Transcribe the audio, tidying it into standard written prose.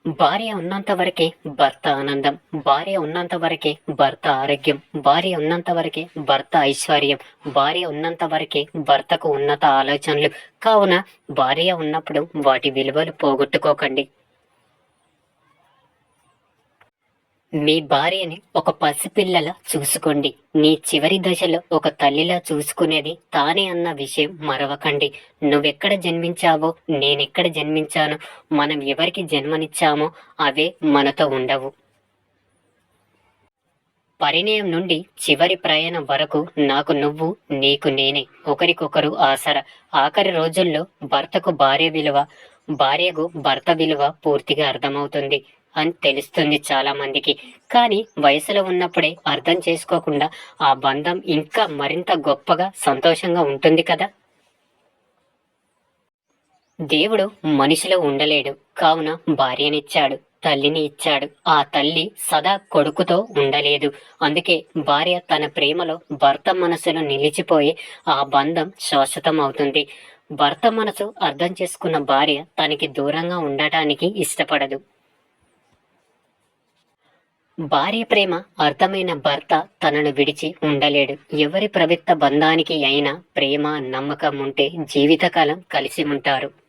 భార్య ఉన్నంత వరకే భర్త ఆనందం, భార్య ఉన్నంత వరకే భర్త ఆరోగ్యం, భార్య ఉన్నంత వరకే భర్త ఐశ్వర్యం, భార్య ఉన్నంత వరకే భర్తకు ఉన్నత ఆలోచనలు. కావున భార్య ఉన్నప్పుడు వాటి విలువలు పోగొట్టుకోకండి. మీ భార్యని ఒక పసిపిల్లలా చూసుకోండి. నీ చివరి దశలో ఒక తల్లిలా చూసుకునేది తానే అన్న విషయం మరవకండి. నువ్వెక్కడ జన్మించావో, నేనెక్కడ జన్మించానో, మనం ఎవరికి జన్మనిచ్చామో అవే మనతో ఉండవు. పరిణయం నుండి చివరి ప్రయాణం వరకు నాకు నువ్వు, నీకు నేనే, ఒకరికొకరు ఆసరా. ఆఖరి రోజుల్లో భర్తకు భార్య విలువ, భార్యకు భర్త విలువ పూర్తిగా అర్థమవుతుంది అని తెలుస్తుంది చాలా మందికి. కానీ వయసులో ఉన్నప్పుడే అర్థం చేసుకోకుండా ఆ బంధం ఇంకా మరింత గొప్పగా సంతోషంగా ఉంటుంది కదా. దేవుడు మనిషిలో ఉండలేడు, కావున భార్యనిచ్చాడు, తల్లిని ఇచ్చాడు. ఆ తల్లి సదా కొడుకుతో ఉండలేదు. అందుకే భార్య తన ప్రేమలో భర్త మనసులో నిలిచిపోయి ఆ బంధం శాశ్వతం అవుతుంది. భర్త మనసు అర్థం చేసుకున్న భార్య తనకి దూరంగా ఉండటానికి ఇష్టపడదు. భార్య ప్రేమ అర్థమైన భర్త తనను విడిచి ఉండలేడు. ఎవరి పవిత్ర బంధానికి అయినా ప్రేమ, నమ్మకం ఉంటే జీవితకాలం కలిసి ఉంటారు.